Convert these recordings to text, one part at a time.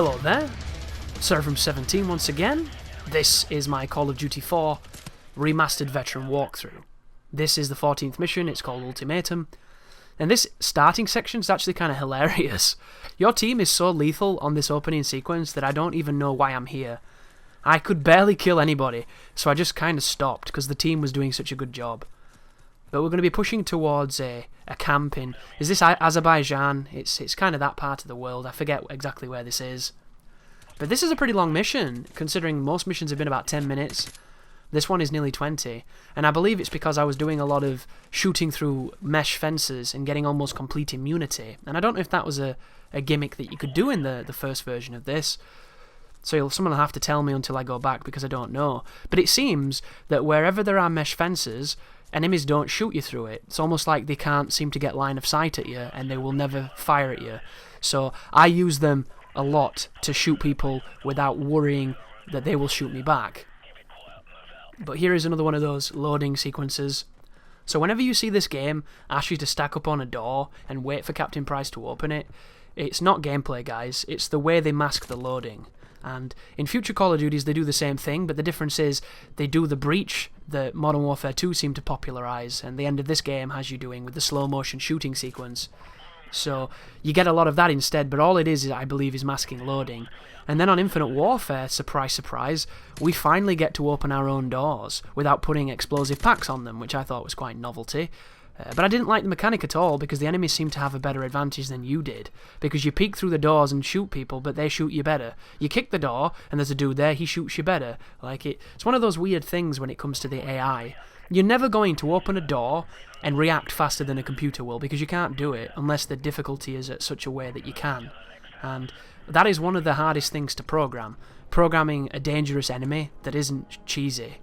Hello there, Servum17 once again. This is my Call of Duty 4 Remastered Veteran walkthrough. This is the 14th mission, it's called Ultimatum. And this starting section is actually kind of hilarious. Your team is so lethal on this opening sequence that I don't even know why I'm here. I could barely kill anybody, so I just kind of stopped because the team was doing such a good job. But we're going to be pushing towards a camp in... Is this Azerbaijan? It's kind of that part of the world. I forget exactly where this is. But this is a pretty long mission, considering most missions have been about 10 minutes. This one is nearly 20. And I believe it's because I was doing a lot of shooting through mesh fences and getting almost complete immunity. And I don't know if that was a gimmick that you could do in the first version of this. So someone will have to tell me until I go back because I don't know. But it seems that wherever there are mesh fences, enemies don't shoot you through it. It's almost like they can't seem to get line of sight at you and they will never fire at you. So I use them a lot to shoot people without worrying that they will shoot me back. But here is another one of those loading sequences. So whenever you see this game ask you to stack up on a door and wait for Captain Price to open it, it's not gameplay, guys. It's the way they mask the loading. And in future Call of Duties they do the same thing, but the difference is they do the breach that Modern Warfare 2 seemed to popularise, and the end of this game has you doing with the slow motion shooting sequence. So you get a lot of that instead, but all it is I believe, is masking loading. And then on Infinite Warfare, surprise surprise, we finally get to open our own doors without putting explosive packs on them, which I thought was quite novelty. But I didn't like the mechanic at all, because the enemies seem to have a better advantage than you did. Because you peek through the doors and shoot people, but they shoot you better. You kick the door, and there's a dude there, he shoots you better. It's one of those weird things when it comes to the AI. You're never going to open a door and react faster than a computer will, because you can't do it, unless the difficulty is at such a way that you can. And that is one of the hardest things to program. Programming a dangerous enemy that isn't cheesy.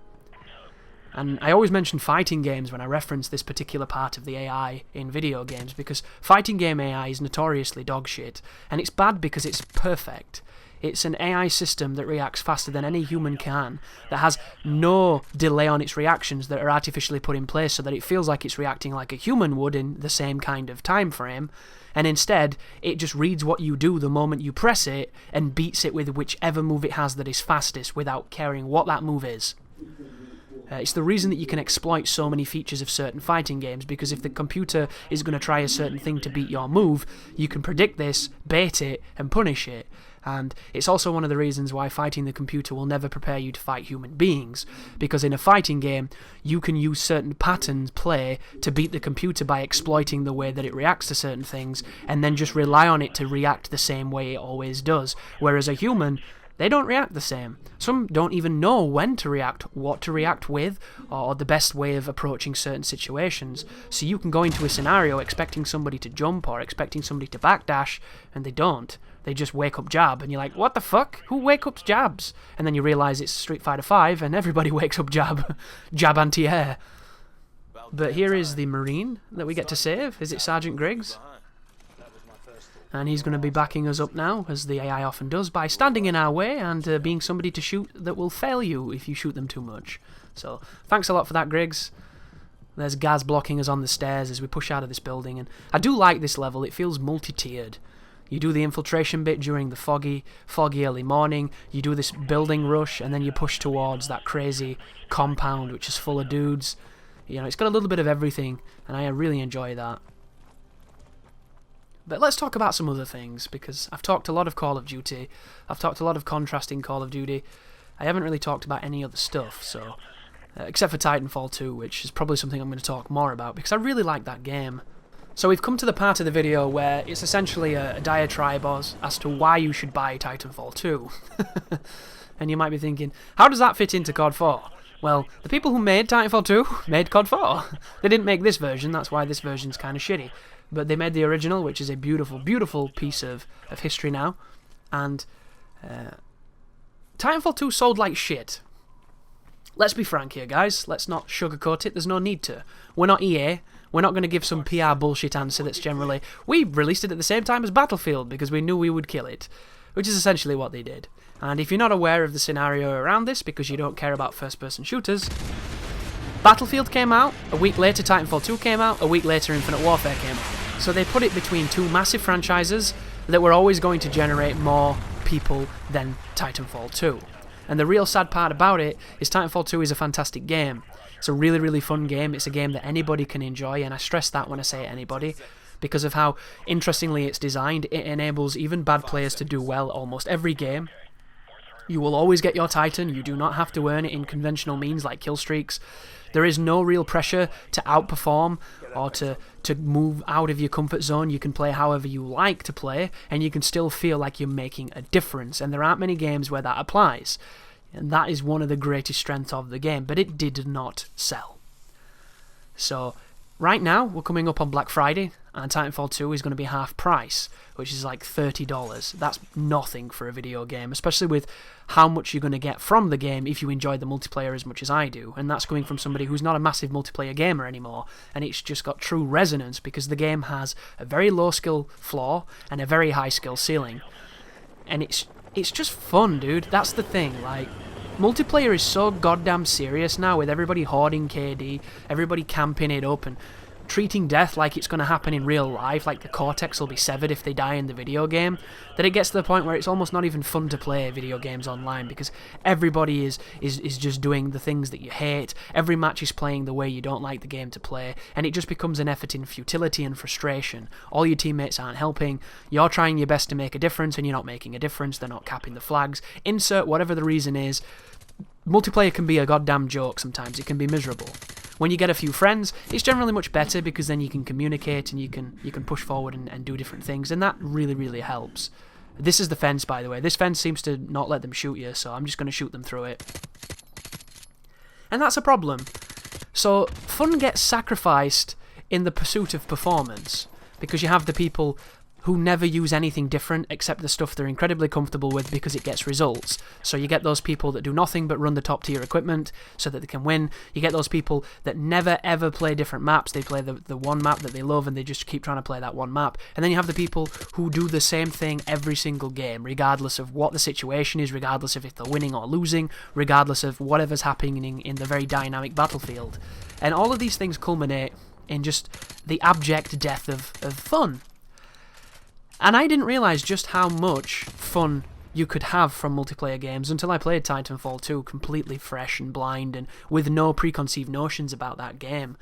And I always mention fighting games when I reference this particular part of the AI in video games, because fighting game AI is notoriously dogshit, and it's bad because it's perfect. It's an AI system that reacts faster than any human can, that has no delay on its reactions that are artificially put in place so that it feels like it's reacting like a human would in the same kind of time frame, and instead it just reads what you do the moment you press it and beats it with whichever move it has that is fastest without caring what that move is. It's the reason that you can exploit so many features of certain fighting games, because if the computer is going to try a certain thing to beat your move, you can predict this, bait it, and punish it. And it's also one of the reasons why fighting the computer will never prepare you to fight human beings, because in a fighting game, you can use certain patterns play to beat the computer by exploiting the way that it reacts to certain things, and then just rely on it to react the same way it always does. Whereas a human, they don't react the same. Some don't even know when to react, what to react with, or the best way of approaching certain situations. So you can go into a scenario expecting somebody to jump or expecting somebody to backdash, and they don't. They just wake up jab, and you're like, what the fuck? Who wake up jabs? And then you realise it's Street Fighter 5, and everybody wakes up jab. Jab anti-air. But here is the Marine that we get to save. Is it Sergeant Griggs? And he's going to be backing us up now, as the AI often does, by standing in our way and being somebody to shoot that will fail you if you shoot them too much. So, thanks a lot for that, Griggs. There's Gaz blocking us on the stairs as we push out of this building, and I do like this level. It feels multi-tiered. You do the infiltration bit during the foggy early morning, you do this building rush, and then you push towards that crazy compound which is full of dudes. You know, it's got a little bit of everything, and I really enjoy that. But let's talk about some other things, because I've talked a lot of Call of Duty, I've talked a lot of contrasting Call of Duty, I haven't really talked about any other stuff, so except for Titanfall 2, which is probably something I'm going to talk more about, because I really like that game. So we've come to the part of the video where it's essentially a diatribe as to why you should buy Titanfall 2. And you might be thinking, how does that fit into COD 4? Well, the people who made Titanfall 2 made COD 4. They didn't make this version, that's why this version's kind of shitty. But they made the original, which is a beautiful, beautiful piece of history now. And Titanfall 2 sold like shit. Let's be frank here, guys. Let's not sugarcoat it. There's no need to. We're not EA. We're not going to give some PR bullshit answer that's generally, we released it at the same time as Battlefield because we knew we would kill it. Which is essentially what they did. And if you're not aware of the scenario around this because you don't care about first-person shooters, Battlefield came out, a week later Titanfall 2 came out, a week later Infinite Warfare came out. So they put it between two massive franchises that were always going to generate more people than Titanfall 2. And the real sad part about it is Titanfall 2 is a fantastic game. It's a really, really fun game. It's a game that anybody can enjoy, and I stress that when I say anybody, because of how interestingly it's designed. It enables even bad players to do well almost every game. You will always get your Titan. You do not have to earn it in conventional means like kill streaks. There is no real pressure to outperform or to move out of your comfort zone. You can play however you like to play, and you can still feel like you're making a difference. And there aren't many games where that applies. And that is one of the greatest strengths of the game. But it did not sell. So right now, we're coming up on Black Friday, and Titanfall 2 is going to be half price, which is like $30. That's nothing for a video game, especially with how much you're going to get from the game if you enjoy the multiplayer as much as I do. And that's coming from somebody who's not a massive multiplayer gamer anymore, and it's just got true resonance because the game has a very low skill floor and a very high skill ceiling. And it's just fun, dude. That's the thing, like, multiplayer is so goddamn serious now, with everybody hoarding KD, everybody camping it up and treating death like it's going to happen in real life, like the cortex will be severed if they die in the video game, that it gets to the point where it's almost not even fun to play video games online because everybody is just doing the things that you hate. Every match is playing the way you don't like the game to play, and it just becomes an effort in futility and frustration. All your teammates aren't helping, you're trying your best to make a difference and you're not making a difference, they're not capping the flags. Insert whatever the reason is. Multiplayer can be a goddamn joke sometimes, it can be miserable. When you get a few friends, it's generally much better because then you can communicate and you can push forward and do different things, and that really, really helps. This is the fence, by the way. This fence seems to not let them shoot you, so I'm just going to shoot them through it. And that's a problem. So fun gets sacrificed in the pursuit of performance, because you have the people who never use anything different except the stuff they're incredibly comfortable with because it gets results. So you get those people that do nothing but run the top tier equipment so that they can win. You get those people that never ever play different maps. They play the one map that they love and they just keep trying to play that one map. And then you have the people who do the same thing every single game, regardless of what the situation is, regardless of if they're winning or losing, regardless of whatever's happening in the very dynamic battlefield. And all of these things culminate in just the abject death of fun. And I didn't realise just how much fun you could have from multiplayer games until I played Titanfall 2 completely fresh and blind and with no preconceived notions about that game.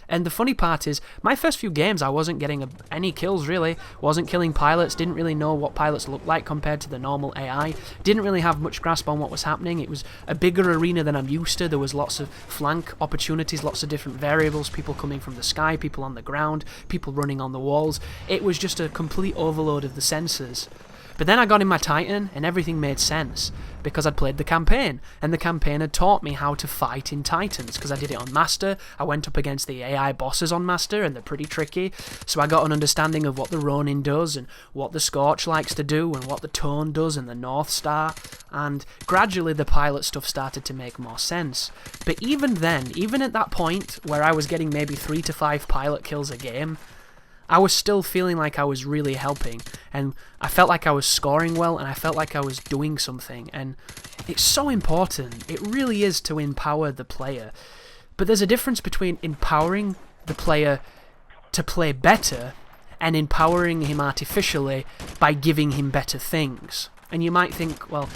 And the funny part is, my first few games I wasn't getting any kills really, wasn't killing pilots, didn't really know what pilots looked like compared to the normal AI, didn't really have much grasp on what was happening. It was a bigger arena than I'm used to. There was lots of flank opportunities, lots of different variables, people coming from the sky, people on the ground, people running on the walls. It was just a complete overload of the senses. But then I got in my Titan and everything made sense because I'd played the campaign, and the campaign had taught me how to fight in Titans because I did it on Master. I went up against the AI bosses on Master and they're pretty tricky, so I got an understanding of what the Ronin does and what the Scorch likes to do and what the Tone does and the North Star, and gradually the pilot stuff started to make more sense. But even then, even at that point where I was getting maybe 3 to 5 pilot kills a game, I was still feeling like I was really helping, and I felt like I was scoring well, and I felt like I was doing something, and it's so important. It really is to empower the player. But there's a difference between empowering the player to play better and empowering him artificially by giving him better things. And you might think, well,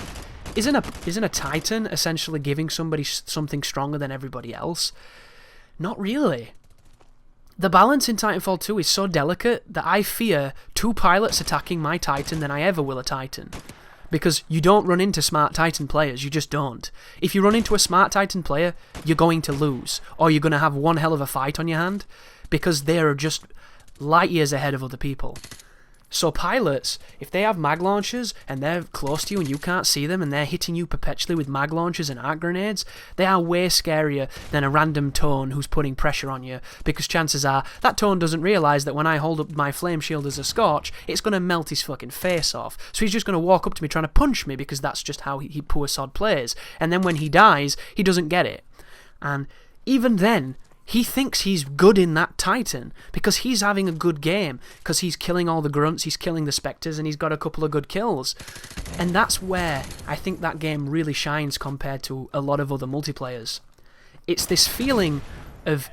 isn't a Titan essentially giving somebody something stronger than everybody else? Not really. The balance in Titanfall 2 is so delicate that I fear 2 pilots attacking my Titan than I ever will a Titan. Because you don't run into smart Titan players, you just don't. If you run into a smart Titan player, you're going to lose, or you're going to have one hell of a fight on your hand, because they are just light years ahead of other people. So pilots, if they have mag launchers and they're close to you and you can't see them and they're hitting you perpetually with mag launchers and arc grenades, they are way scarier than a random Tone who's putting pressure on you, because chances are that Tone doesn't realise that when I hold up my flame shield as a Scorch, it's going to melt his fucking face off. So he's just going to walk up to me trying to punch me because that's just how he poor sod plays. And then when he dies, he doesn't get it. And even then, he thinks he's good in that Titan because he's having a good game, because he's killing all the grunts, he's killing the spectres, and he's got a couple of good kills. And that's where I think that game really shines compared to a lot of other multiplayers. It's this feeling of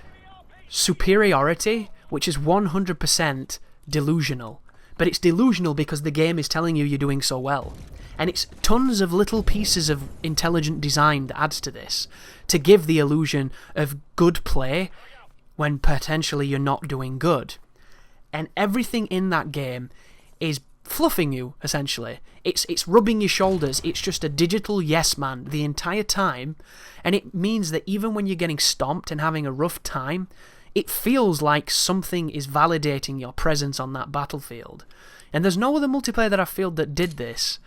superiority which is 100% delusional. But it's delusional because the game is telling you you're doing so well. And it's tons of little pieces of intelligent design that adds to this, to give the illusion of good play when potentially you're not doing good. And everything in that game is fluffing you, essentially. It's rubbing your shoulders. It's just a digital yes man the entire time, and it means that even when you're getting stomped and having a rough time, it feels like something is validating your presence on that battlefield. And there's no other multiplayer that I've felt that did this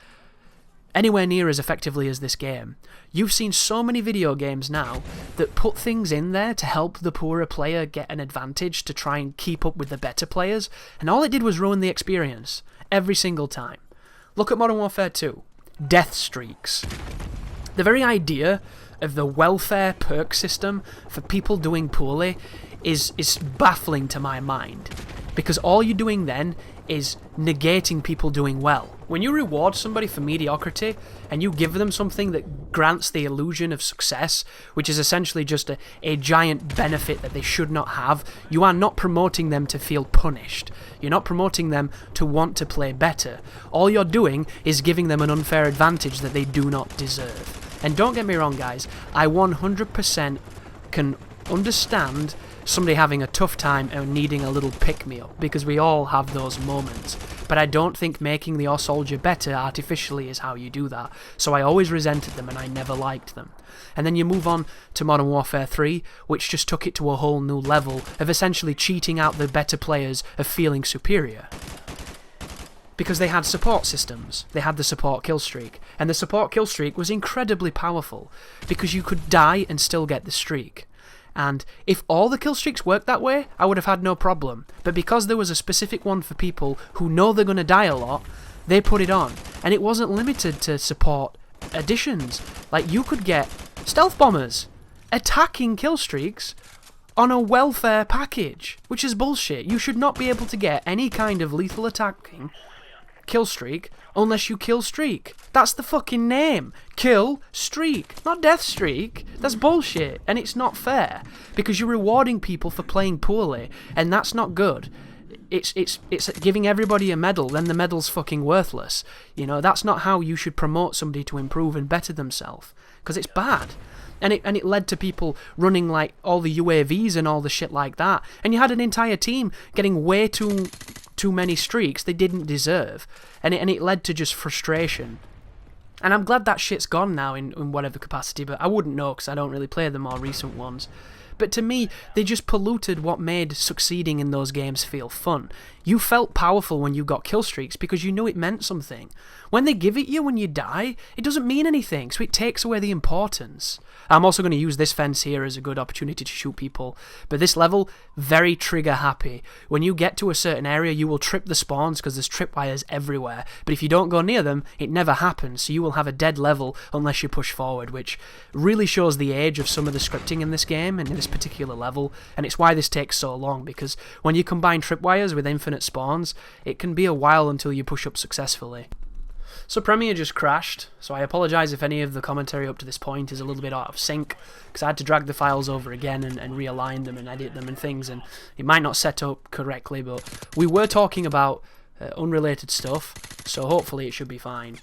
anywhere near as effectively as this game. You've seen so many video games now that put things in there to help the poorer player get an advantage to try and keep up with the better players, and all it did was ruin the experience every single time. Look at Modern Warfare 2. Death streaks. The very idea of the welfare perk system for people doing poorly is baffling to my mind, because all you're doing then is negating people doing well. When you reward somebody for mediocrity and you give them something that grants the illusion of success, which is essentially just a giant benefit that they should not have, you are not promoting them to feel punished. You're not promoting them to want to play better. All you're doing is giving them an unfair advantage that they do not deserve. And don't get me wrong, guys, I 100% can understand somebody having a tough time and needing a little pick-me-up, because we all have those moments. But I don't think making the soldier better artificially is how you do that. So I always resented them and I never liked them. And then you move on to Modern Warfare 3, which just took it to a whole new level of essentially cheating out the better players of feeling superior. Because they had support systems. They had the support kill streak. And the support kill streak was incredibly powerful, because you could die and still get the streak. And if all the kill streaks worked that way, I would have had no problem. But because there was a specific one for people who know they're going to die a lot, they put it on. And it wasn't limited to support additions. Like, you could get stealth bombers attacking kill streaks on a welfare package, which is bullshit. You should not be able to get any kind of lethal attacking kill streak unless you kill streak. That's the fucking name. Kill streak, not death streak. That's bullshit, and it's not fair, because you're rewarding people for playing poorly, and that's not good. It's giving everybody a medal, then the medal's fucking worthless. You know, that's not how you should promote somebody to improve and better themselves, because it's bad. And it led to people running like all the UAVs and all the shit like that, and you had an entire team getting way too many streaks they didn't deserve, and it led to just frustration. And I'm glad that shit's gone now in whatever capacity, but I wouldn't know because I don't really play the more recent ones. But to me, they just polluted what made succeeding in those games feel fun. You felt powerful when you got kill streaks because you knew it meant something. When they give it you when you die, it doesn't mean anything, so it takes away the importance. I'm also going to use this fence here as a good opportunity to shoot people, but this level, very trigger happy. When you get to a certain area, you will trip the spawns because there's tripwires everywhere, but if you don't go near them, it never happens, so you will have a dead level unless you push forward, which really shows the age of some of the scripting in this game and in this particular level, and it's why this takes so long, because when you combine tripwires with infinite spawns, it can be a while until you push up successfully. So Premiere just crashed, so I apologise if any of the commentary up to this point is a little bit out of sync, because I had to drag the files over again and realign them and edit them and things, and it might not set up correctly, but we were talking about unrelated stuff, so hopefully it should be fine.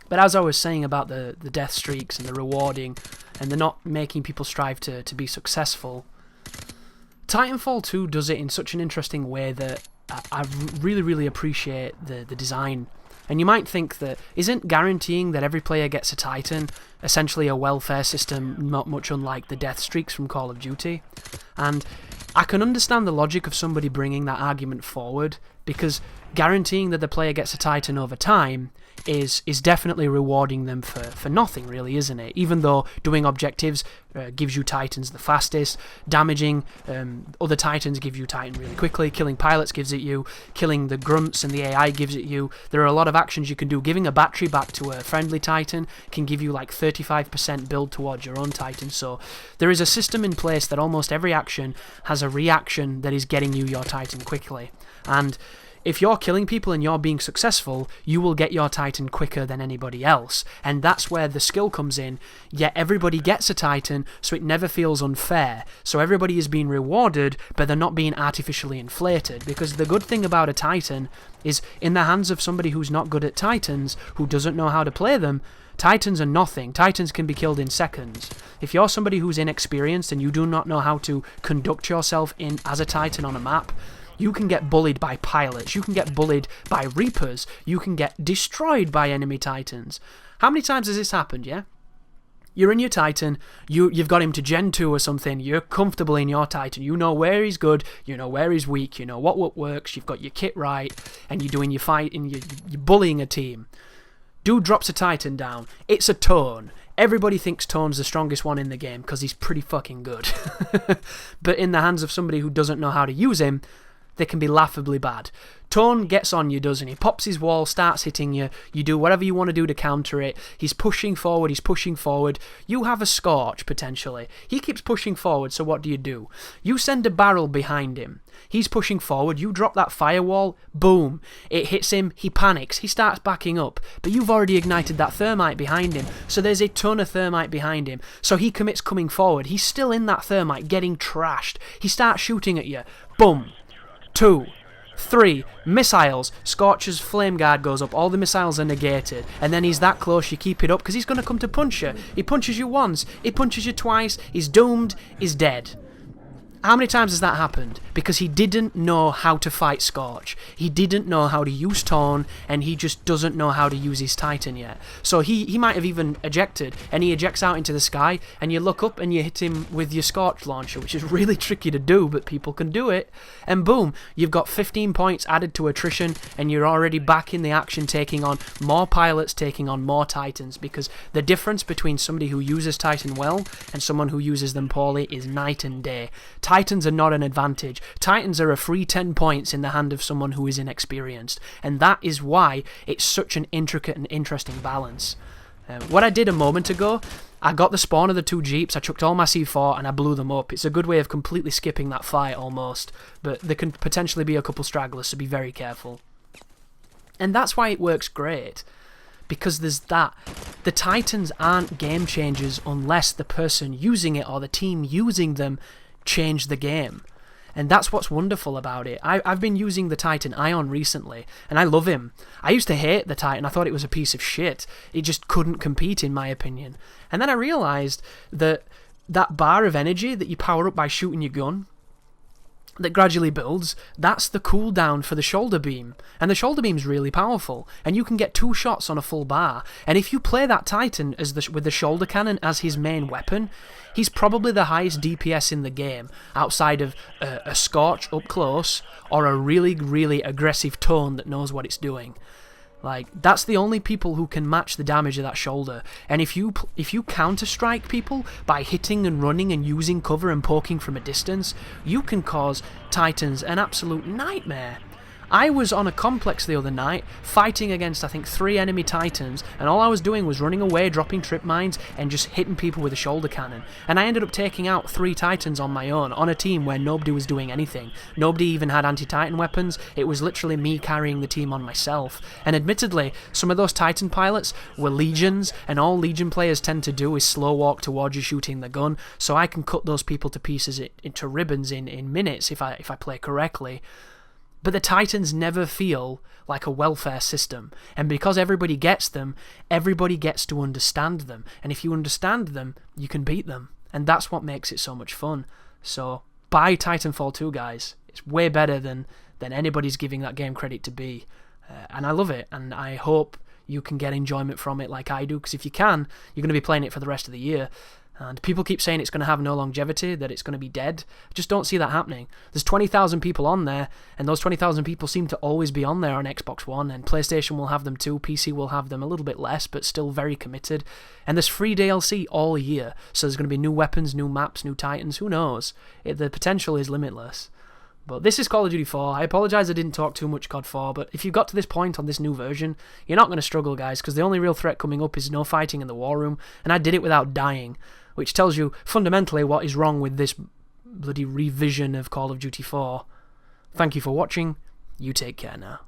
But as I was saying about the death streaks and the rewarding and the not making people strive to be successful, Titanfall 2 does it in such an interesting way that I really, really appreciate the design. And you might think that, isn't guaranteeing that every player gets a Titan essentially a welfare system not much unlike the death streaks from Call of Duty? And I can understand the logic of somebody bringing that argument forward, because guaranteeing that the player gets a Titan over time is definitely rewarding them for nothing, really, isn't it? Even though doing objectives gives you Titans the fastest, damaging other Titans give you Titan really quickly, killing pilots gives it you, killing the grunts and the AI gives it you. There are a lot of actions you can do. Giving a battery back to a friendly Titan can give you like 35% build towards your own Titan, so there is a system in place that almost every action has a reaction that is getting you your Titan quickly. And if you're killing people and you're being successful, you will get your Titan quicker than anybody else. And that's where the skill comes in. Yet everybody gets a Titan, so it never feels unfair. So everybody is being rewarded, but they're not being artificially inflated. Because the good thing about a Titan is, in the hands of somebody who's not good at Titans, who doesn't know how to play them, Titans are nothing. Titans can be killed in seconds. If you're somebody who's inexperienced and you do not know how to conduct yourself in as a Titan on a map, you can get bullied by pilots, you can get bullied by Reapers, you can get destroyed by enemy Titans. How many times has this happened, yeah? You're in your Titan, you've got him to Gen 2 or something, you're comfortable in your Titan, you know where he's good, you know where he's weak, you know what works, you've got your kit right, and you're doing your fight, and you're bullying a team. Dude drops a Titan down. It's a Tone. Everybody thinks Tone's the strongest one in the game because he's pretty fucking good. But in the hands of somebody who doesn't know how to use him, they can be laughably bad. Tone gets on you, doesn't he? Pops his wall, starts hitting you. You do whatever you want to do to counter it. He's pushing forward, You have a Scorch, potentially. He keeps pushing forward, so what do? You send a barrel behind him. He's pushing forward, you drop that firewall, boom. It hits him, he panics, he starts backing up. But you've already ignited that thermite behind him, so there's a ton of thermite behind him. So he commits coming forward. He's still in that thermite, getting trashed. He starts shooting at you. Boom. 2, 3, missiles. Scorcher's flame guard goes up, all the missiles are negated, and then he's that close, you keep it up, because he's going to come to punch you. He punches you once, he punches you twice, he's doomed, he's dead. How many times has that happened? Because he didn't know how to fight Scorch. He didn't know how to use Tone, and he just doesn't know how to use his Titan yet. So he might have even ejected, and he ejects out into the sky, and you look up and you hit him with your Scorch launcher, which is really tricky to do, but people can do it. And boom, you've got 15 points added to attrition, and you're already back in the action, taking on more pilots, taking on more Titans, because the difference between somebody who uses Titan well and someone who uses them poorly is night and day. Titans are not an advantage. Titans are a free 10 points in the hand of someone who is inexperienced, and that is why it's such an intricate and interesting balance. What I did a moment ago, I got the spawn of the 2 Jeeps, I chucked all my C4 and I blew them up. It's a good way of completely skipping that fight almost, but there can potentially be a couple stragglers, so be very careful. And that's why it works great, because there's that. The Titans aren't game changers unless the person using it or the team using them change the game. And that's what's wonderful about it. I've been using the Titan Ion recently, and I love him. I used to hate the Titan. I thought it was a piece of shit. It just couldn't compete, in my opinion. And then I realised that that bar of energy that you power up by shooting your gun, that gradually builds, that's the cooldown for the shoulder beam. And the shoulder beam's really powerful, and you can get 2 shots on a full bar. And if you play that Titan with the shoulder cannon as his main weapon, he's probably the highest DPS in the game, outside of a Scorch up close, or a really, really aggressive Tone that knows what it's doing. Like, that's the only people who can match the damage of that shoulder. And if you counter-strike people by hitting and running and using cover and poking from a distance, you can cause Titans an absolute nightmare. I was on a complex the other night, fighting against, I think, 3 enemy Titans, and all I was doing was running away, dropping trip mines, and just hitting people with a shoulder cannon. And I ended up taking out 3 Titans on my own, on a team where nobody was doing anything. Nobody even had anti-Titan weapons. It was literally me carrying the team on myself. And admittedly, some of those Titan pilots were Legions, and all Legion players tend to do is slow walk towards you shooting the gun, so I can cut those people to pieces, into ribbons in minutes if I play correctly. But the Titans never feel like a welfare system, and because everybody gets them, everybody gets to understand them, and if you understand them, you can beat them, and that's what makes it so much fun. So, buy Titanfall 2, guys. It's way better than anybody's giving that game credit to be, and I love it, and I hope you can get enjoyment from it like I do, because if you can, you're going to be playing it for the rest of the year. And people keep saying it's going to have no longevity, that it's going to be dead. I just don't see that happening. There's 20,000 people on there, and those 20,000 people seem to always be on there on Xbox One, and PlayStation will have them too, PC will have them a little bit less, but still very committed. And there's free DLC all year, so there's going to be new weapons, new maps, new Titans, who knows? The potential is limitless. But this is Call of Duty 4. I apologise I didn't talk too much COD 4, but if you've got to this point on this new version, you're not going to struggle, guys, because the only real threat coming up is no fighting in the war room, and I did it without dying, which tells you fundamentally what is wrong with this bloody revision of Call of Duty 4. Thank you for watching. You take care now.